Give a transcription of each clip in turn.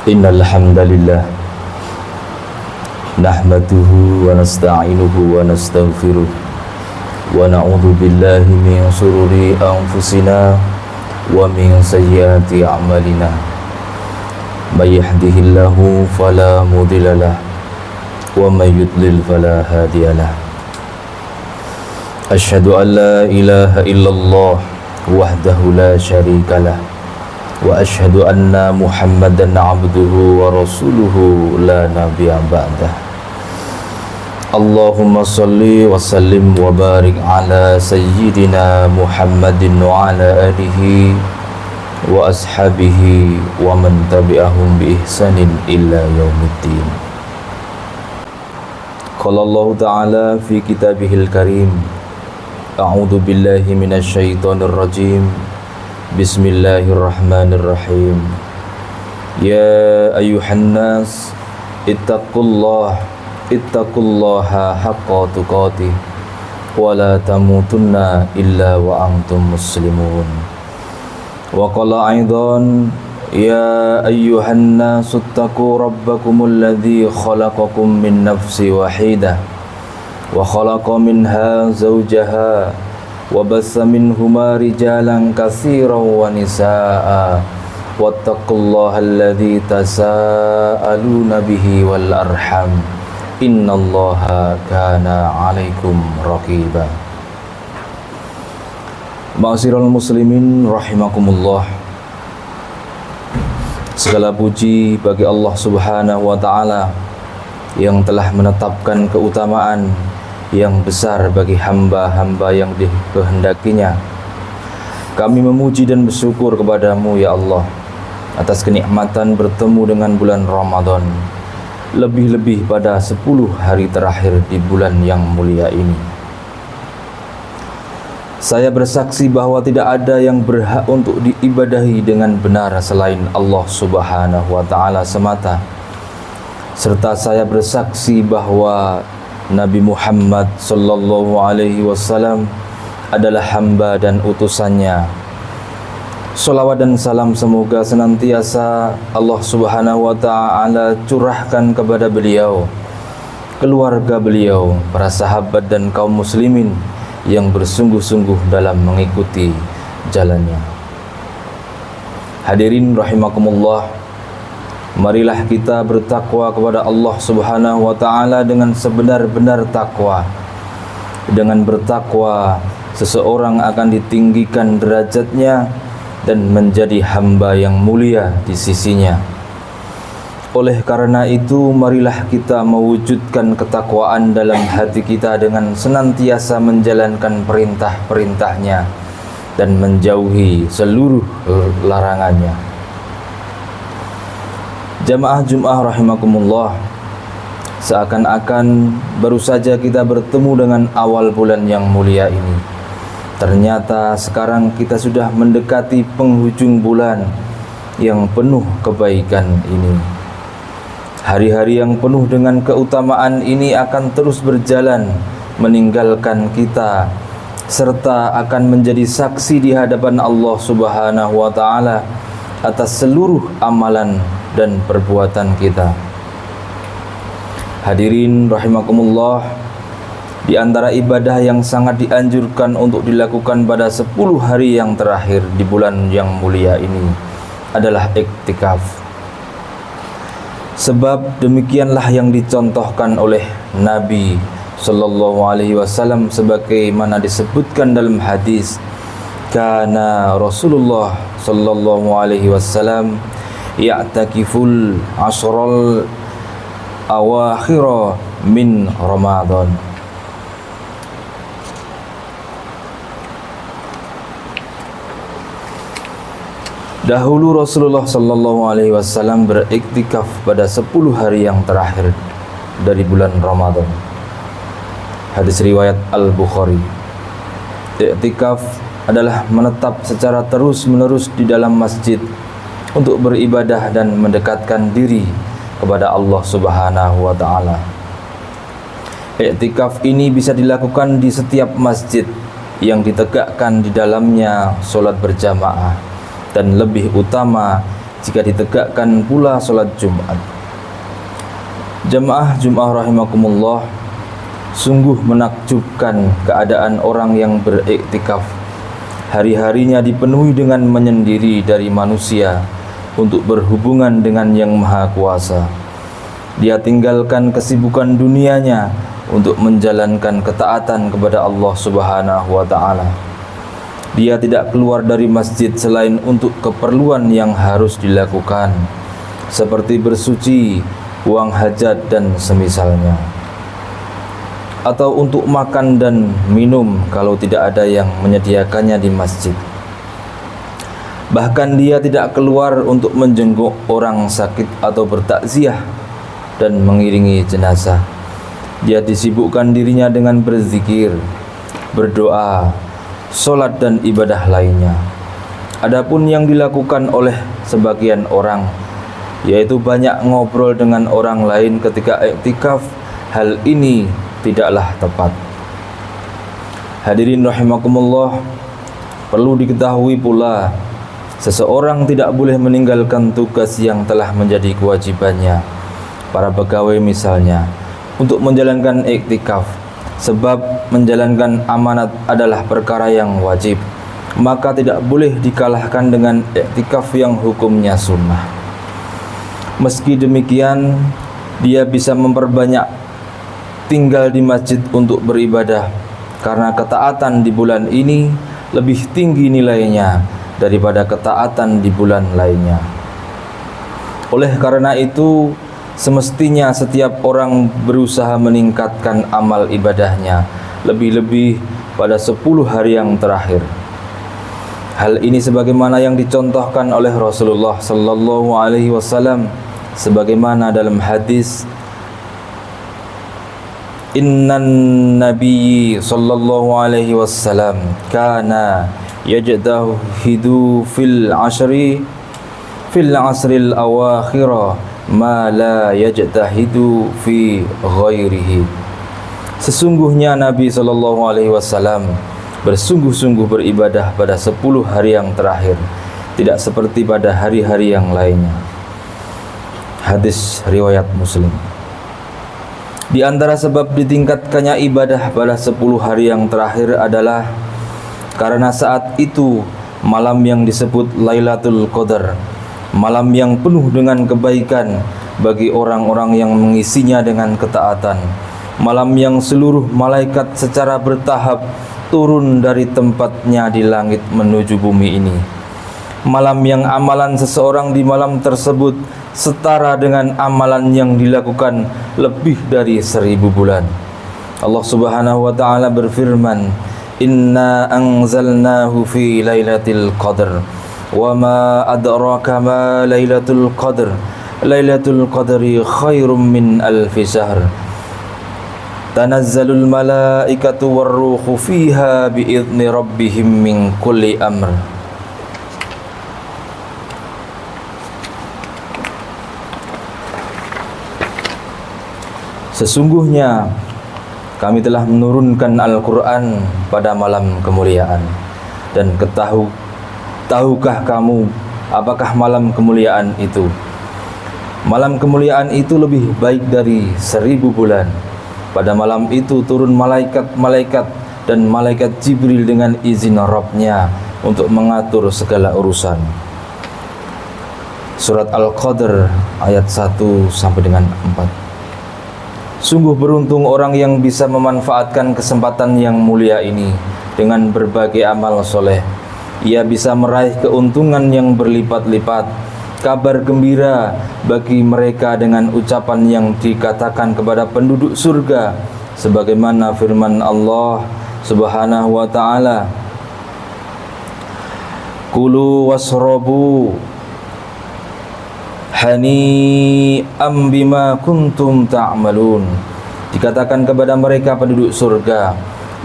Innal hamdalillah nahmaduhu wa nasta'inuhu wa nastaghfiruh wa na'udzu billahi min shururi anfusina wa min sayyiati a'malina. May yahdihillahu fala mudhillalah wa may yudlil fala hadiyalah. Asyhadu an la ilaha illallah wahdahu la syarikalah wa asyhadu anna Muhammadan abduhu wa rasuluhu la nabiyya ba'dah. Allahumma salli wa sallim wa barik ala sayyidina Muhammadin wa ala alihi wa ashabihi wa man tabi'ahum bi ihsanin illa yaumiddin. Qala Allah ta'ala fi kitabihil karim, a'udzu billahi minasy syaithanir rajim. Bismillahirrahmanirrahim. Ya ayyuhan nas ittaqullaha haqqa tuqatih wa la tamutunna illa wa antum muslimun. Wa qala aidan ya ayyuhan nas ittaqu rabbakumul ladzi khalaqakum min nafsin wahidah wa khalaqa minha zawjaha wa bassa minhuma rijalan katsiran wa nisaa wattaqullaha alladzi tasaaluna bihi wal arham innallaha kana 'alaikum raqiba. Ma'asyiral muslimin rahimakumullah. Segala puji bagi Allah Subhanahu wa taala yang telah menetapkan keutamaan yang besar bagi hamba-hamba yang dikehendakinya. Kami memuji dan bersyukur kepadamu ya Allah atas kenikmatan bertemu dengan bulan Ramadan, lebih-lebih pada 10 hari terakhir di bulan yang mulia ini. Saya bersaksi bahwa tidak ada yang berhak untuk diibadahi dengan benar selain Allah Subhanahu wa taala semata. Serta saya bersaksi bahwa Nabi Muhammad sallallahu alaihi wasallam adalah hamba dan utusannya. Salawat dan salam semoga senantiasa Allah Subhanahu wa taala curahkan kepada beliau, keluarga beliau, para sahabat dan kaum muslimin yang bersungguh-sungguh dalam mengikuti jalannya. Hadirin rahimakumullah, marilah kita bertakwa kepada Allah Subhanahu wa taala dengan sebenar-benar takwa. Dengan bertakwa, seseorang akan ditinggikan derajatnya dan menjadi hamba yang mulia di sisinya. Oleh karena itu, marilah kita mewujudkan ketakwaan dalam hati kita dengan senantiasa menjalankan perintah-perintahnya dan menjauhi seluruh larangannya. Jamaah Jum'ah rahimakumullah, seakan-akan baru saja kita bertemu dengan awal bulan yang mulia ini. Ternyata sekarang kita sudah mendekati penghujung bulan yang penuh kebaikan ini. Hari-hari yang penuh dengan keutamaan ini akan terus berjalan meninggalkan kita, serta akan menjadi saksi di hadapan Allah Subhanahu wa taala atas seluruh amalan dan perbuatan kita. Hadirin rahimakumullah, di antara ibadah yang sangat dianjurkan untuk dilakukan pada 10 hari yang terakhir di bulan yang mulia ini adalah iktikaf. Sebab demikianlah yang dicontohkan oleh Nabi sallallahu alaihi wasallam sebagaimana disebutkan dalam hadis, kana Rasulullah sallallahu alaihi wasallam ya'takiful ashral awakhir min Ramadan. Dahulu Rasulullah sallallahu alaihi wasallam beriktikaf pada 10 hari yang terakhir dari bulan Ramadan. Hadis riwayat Al-Bukhari. Iktikaf adalah menetap secara terus-menerus di dalam masjid untuk beribadah dan mendekatkan diri kepada Allah Subhanahu wa taala. Iktikaf ini bisa dilakukan di setiap masjid yang ditegakkan di dalamnya sholat berjamaah, dan lebih utama jika ditegakkan pula sholat Jumat. Jamaah Jumat rahimakumullah, sungguh menakjubkan keadaan orang yang beriktikaf. Hari-harinya dipenuhi dengan menyendiri dari manusia untuk berhubungan dengan Yang Maha Kuasa. Dia tinggalkan kesibukan dunianya untuk menjalankan ketaatan kepada Allah Subhanahu wa Ta'ala. Dia tidak keluar dari masjid selain untuk keperluan yang harus dilakukan, seperti bersuci, buang hajat dan semisalnya, atau untuk makan dan minum kalau tidak ada yang menyediakannya di masjid. Bahkan dia tidak keluar untuk menjenguk orang sakit atau bertakziah dan mengiringi jenazah. Dia disibukkan dirinya dengan berzikir, berdoa, sholat dan ibadah lainnya. Adapun yang dilakukan oleh sebagian orang, yaitu banyak ngobrol dengan orang lain ketika iktikaf, hal ini tidaklah tepat. Hadirin rahimakumullah, perlu diketahui pula, seseorang tidak boleh meninggalkan tugas yang telah menjadi kewajibannya. Para pegawai misalnya, untuk menjalankan iktikaf, sebab menjalankan amanat adalah perkara yang wajib, maka tidak boleh dikalahkan dengan iktikaf yang hukumnya sunnah. Meski demikian, dia bisa memperbanyak tinggal di masjid untuk beribadah, karena ketaatan di bulan ini lebih tinggi nilainya daripada ketaatan di bulan lainnya. Oleh karena itu, semestinya setiap orang berusaha meningkatkan amal ibadahnya, lebih-lebih pada 10 hari yang terakhir. Hal ini sebagaimana yang dicontohkan oleh Rasulullah sallallahu alaihi wasallam, sebagaimana dalam hadis Innan Nabi sallallahu alaihi wasallam kana yajtahidu fil asril awakhir ma la yajtahidu fi ghairihi. Sesungguhnya Nabi sallallahu alaihi wasallam bersungguh-sungguh beribadah pada 10 hari yang terakhir, tidak seperti pada hari-hari yang lainnya. Hadis riwayat Muslim. Di antara sebab ditingkatkannya ibadah pada 10 hari yang terakhir adalah karena saat itu malam yang disebut Lailatul Qadar, malam yang penuh dengan kebaikan bagi orang-orang yang mengisinya dengan ketaatan, malam yang seluruh malaikat secara bertahap turun dari tempatnya di langit menuju bumi ini, malam yang amalan seseorang di malam tersebut setara dengan amalan yang dilakukan lebih dari 1000 bulan. Allah Subhanahu wa Ta'ala berfirman, Inna anzalnahu fi lailatul qadr wa ma adraka ma lailatul qadr lailatul qadri khairum min alfi syahr tanazzalul malaikatu warruhu fiha biizni rabbihim min kulli amr. Sesungguhnya kami telah menurunkan Al-Quran pada malam kemuliaan. Dan tahukah kamu apakah malam kemuliaan itu? Malam kemuliaan itu lebih baik dari 1000 bulan. Pada malam itu turun malaikat-malaikat dan malaikat Jibril dengan izin Rabb-Nya untuk mengatur segala urusan. Surat Al-Qadr ayat 1 sampai dengan 4. Sungguh beruntung orang yang bisa memanfaatkan kesempatan yang mulia ini dengan berbagai amal soleh. Ia bisa meraih keuntungan yang berlipat-lipat. Kabar gembira bagi mereka dengan ucapan yang dikatakan kepada penduduk surga, sebagaimana firman Allah Subhanahu wa Ta'ala, Kulu wasrobu hani'am bima kuntum ta'malun. Dikatakan kepada mereka penduduk surga,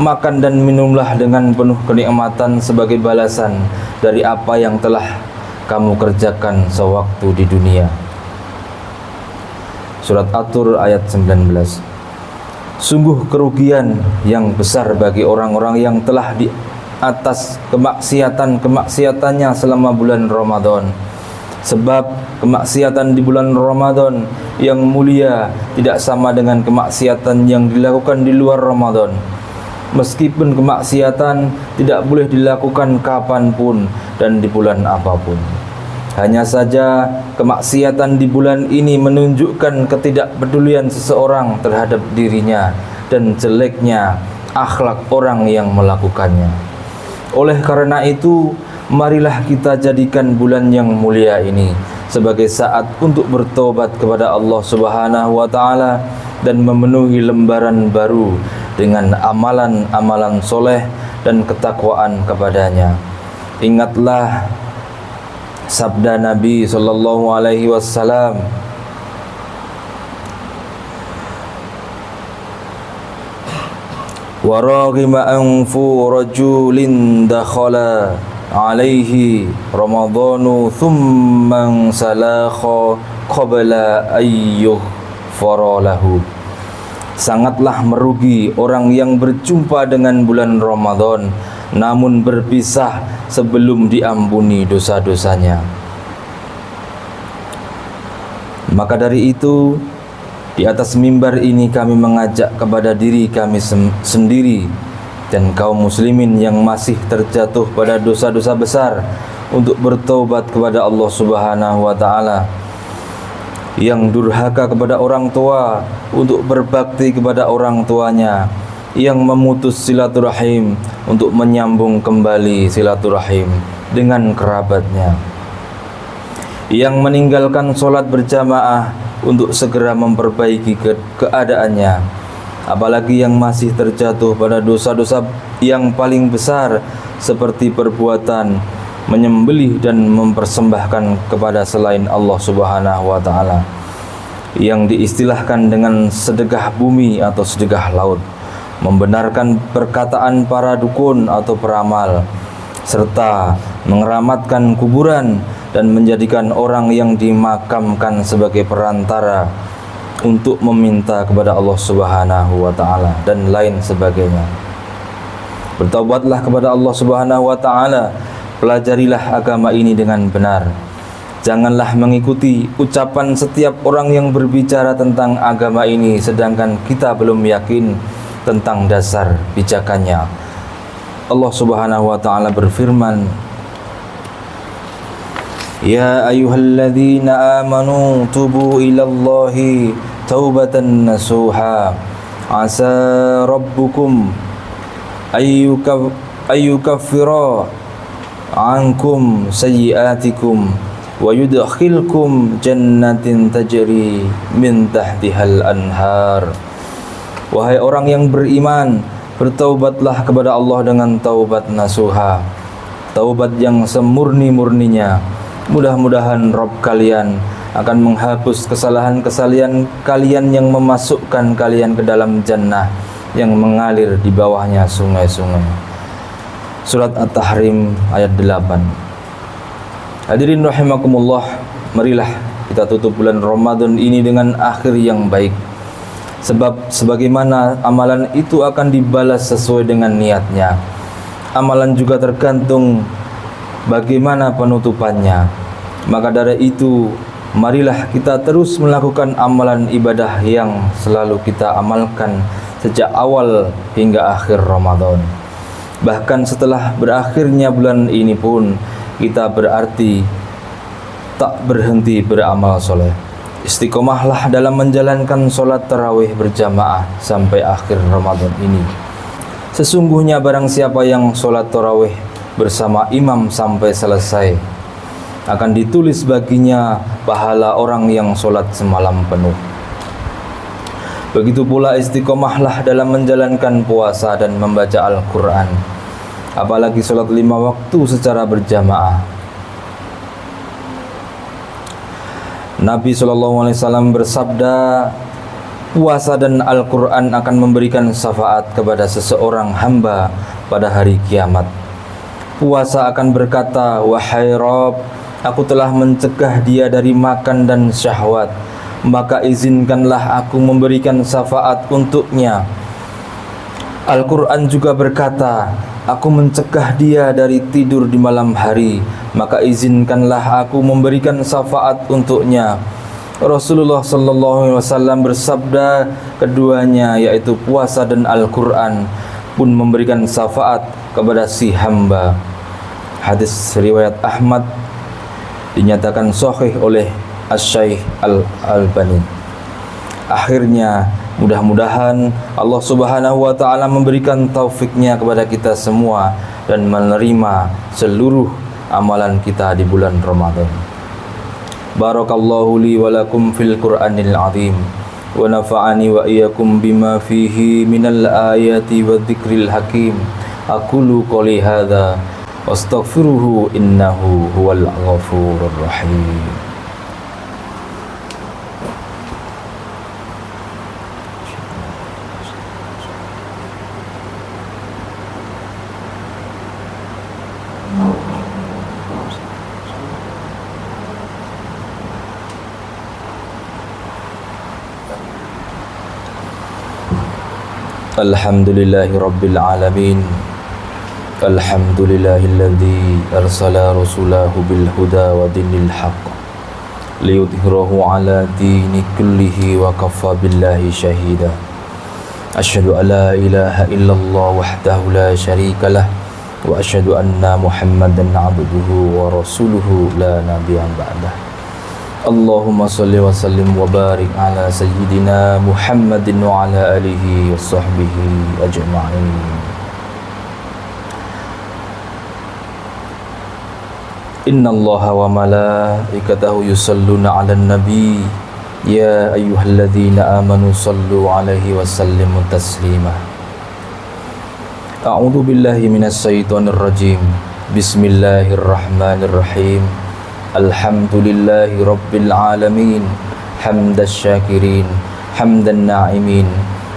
makan dan minumlah dengan penuh kenikmatan sebagai balasan dari apa yang telah kamu kerjakan sewaktu di dunia. Surat At-Tur ayat 19. Sungguh kerugian yang besar bagi orang-orang yang telah di atas kemaksiatannya selama bulan Ramadan, Sebab kemaksiatan di bulan Ramadan yang mulia tidak sama dengan kemaksiatan yang dilakukan di luar Ramadan. Meskipun kemaksiatan tidak boleh dilakukan kapanpun dan di bulan apapun. Hanya saja kemaksiatan di bulan ini menunjukkan ketidakpedulian seseorang terhadap dirinya dan jeleknya akhlak orang yang melakukannya. Oleh karena itu, marilah kita jadikan bulan yang mulia ini sebagai saat untuk bertobat kepada Allah Subhanahu wa taala dan memenuhi lembaran baru dengan amalan-amalan soleh dan ketakwaan kepadanya. Ingatlah sabda Nabi sallallahu alaihi wasallam, wa raghima anfu rajulin dakhala alaihi ramadhanu thumma salakha qabla ayyuh faralahu. Sangatlah merugi orang yang berjumpa dengan bulan Ramadan namun berpisah sebelum diampuni dosa-dosanya. Maka dari itu, di atas mimbar ini kami mengajak kepada diri kami sendiri dan kaum muslimin yang masih terjatuh pada dosa-dosa besar untuk bertobat kepada Allah Subhanahu wa taala, yang durhaka kepada orang tua untuk berbakti kepada orang tuanya, yang memutus silaturahim untuk menyambung kembali silaturahim dengan kerabatnya, yang meninggalkan sholat berjamaah untuk segera memperbaiki keadaannya, apalagi yang masih terjatuh pada dosa-dosa yang paling besar seperti perbuatan menyembelih dan mempersembahkan kepada selain Allah Subhanahu wa taala, yang diistilahkan dengan sedekah bumi atau sedekah laut, membenarkan perkataan para dukun atau peramal, serta mengeramatkan kuburan dan menjadikan orang yang dimakamkan sebagai perantara untuk meminta kepada Allah Subhanahu wa taala dan lain sebagainya. Bertaubatlah kepada Allah Subhanahu wa taala, pelajarilah agama ini dengan benar. Janganlah mengikuti ucapan setiap orang yang berbicara tentang agama ini sedangkan kita belum yakin tentang dasar pijakannya. Allah Subhanahu wa taala berfirman, ya ayyuhalladzina amanu tubu ilallahi taubatan nasuha asa rabbukum ayyukaffira ankum sayyiatikum wa yudkhilkum jannatin tajri min tahtihal anhar. Wahai orang yang beriman, bertaubatlah kepada Allah dengan taubat nasuha, taubat yang semurni-murninya. Mudah-mudahan Rabb kalian akan menghapus kesalahan-kesalahan kalian yang memasukkan kalian ke dalam jannah yang mengalir di bawahnya sungai-sungai. Surat At-Tahrim ayat 8. Hadirin rahimakumullah, marilah kita tutup bulan Ramadan ini dengan akhir yang baik. Sebab sebagaimana amalan itu akan dibalas sesuai dengan niatnya, amalan juga tergantung bagaimana penutupannya. Maka dari itu, marilah kita terus melakukan amalan ibadah yang selalu kita amalkan sejak awal hingga akhir Ramadan. Bahkan setelah berakhirnya bulan ini pun kita berarti tak berhenti beramal soleh. Istiqomahlah dalam menjalankan sholat tarawih berjamaah sampai akhir Ramadan ini. Sesungguhnya barang siapa yang sholat tarawih bersama imam sampai selesai, akan ditulis baginya pahala orang yang sholat semalam penuh. Begitu pula istiqomahlah dalam menjalankan puasa dan membaca Al-Quran, apalagi sholat 5 waktu secara berjamaah. Nabi SAW bersabda, puasa dan Al-Quran akan memberikan syafaat kepada seseorang hamba pada hari kiamat. Puasa akan berkata, wahai Rabb, aku telah mencegah dia dari makan dan syahwat, maka izinkanlah aku memberikan syafaat untuknya. Al-Quran juga berkata, aku mencegah dia dari tidur di malam hari, maka izinkanlah aku memberikan syafaat untuknya. Rasulullah sallallahu alaihi wasallam bersabda, keduanya yaitu puasa dan Al-Qur'an pun memberikan syafaat kepada si hamba. Hadis riwayat Ahmad dinyatakan sahih oleh Asy-Syaikh Al-Albani. Akhirnya mudah-mudahan Allah Subhanahu wa taala memberikan taufiknya kepada kita semua dan menerima seluruh amalan kita di bulan Ramadan. Barakallahu li wa lakum fil Qur'anil azim wa nafa'ani wa iyyakum bima fihi minal ayati wa dzikril hakim. Aqulu qouli hadza wastaghfiruhu innahu huwal ghafurur rahim. Alhamdulillahi rabbil alamin. Alhamdulillahilladzi arsala rasulahu bil huda wa dinil haqq liyudhhirahu ala dini kullihi wa kafa billahi syahida. Asyhadu an la ilaha illallah wahdahu la syarika lah wa asyhadu anna Muhammadan abduhu wa rasuluhu la nabiyya ba'dah. Allahumma salli wa sallim wa barik ala sayyidina Muhammadin wa ala alihi wa sahbihi ajma'in. Inna Allaha wa malaikatahu yusalluna ala nabi ya ayyuhalladzina amanu sallu alaihi wa sallimu taslima. A'udzu billahi minasy syaithanir rajim. Bismillahirrahmanirrahim. Alhamdulillahi rabbil alamin. Hamdas syakirin, hamdan na'imin,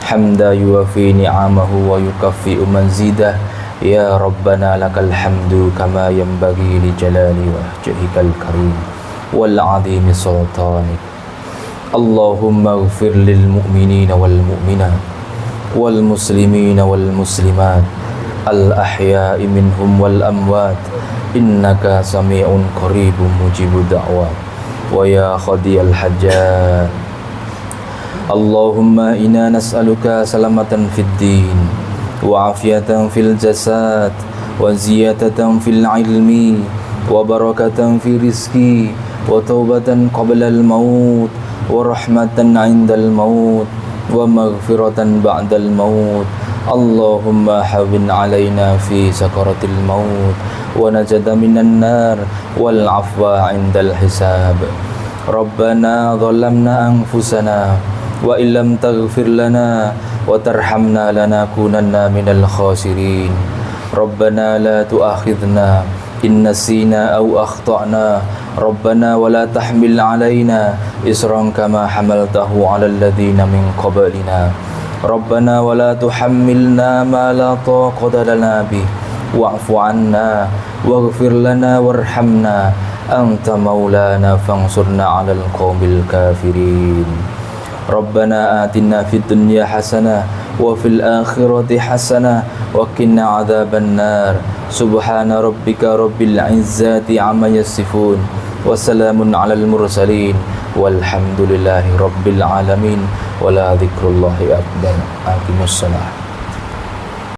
hamda yuwafi ni'amahu wa yukaffi'u manzidah. Ya Rabbana lakal hamdu kama yanbaghi li jalali wajhikal karim wal 'azimi sultanik. Allahumma ighfir lil mu'minina wal mu'minat wal muslimina wal muslimat al ahya'i minhum wal amwat innaka sami'un qaribun mujibud da'wat wa ya khadiyal hajat. Allahumma inna nas'aluka salamatan fid din wa afiyatan fil jasad wa ziyadatan fil ilmi wa barakatan fi rizqi wa taubatan qabla al maut wa rahmatan 'indal maut wa maghfiratan ba'dal maut. Allahumma hawwin 'alaina fi sakaratil maut wa najata minan nar wal 'afwa 'indal hisab. Rabbana dhalamna anfusana wa illam taghfir lana wa tarhamna lanakunanna minal khasirin. Rabbana la tu'akhidhna in nasina aw akhtana. Rabbana wa la tahmil 'alaina isran kama hamaltahu 'alal ladzina min qablina. Rabbana wa la tuhammilna ma la taqata lana bih wa'fu 'anna waghfir lana warhamna anta maulana fansurna 'alal qaumil kafirin. Rabbana atina fid dunya hasanah wa fil akhirati hasanah wa qina adzaban nar. Subhana rabbika rabbil izzati amma yasifun wa salamun 'alal mursalin walhamdulillahi rabbil alamin wa la dzikrullahi akbar. Aqimussalah.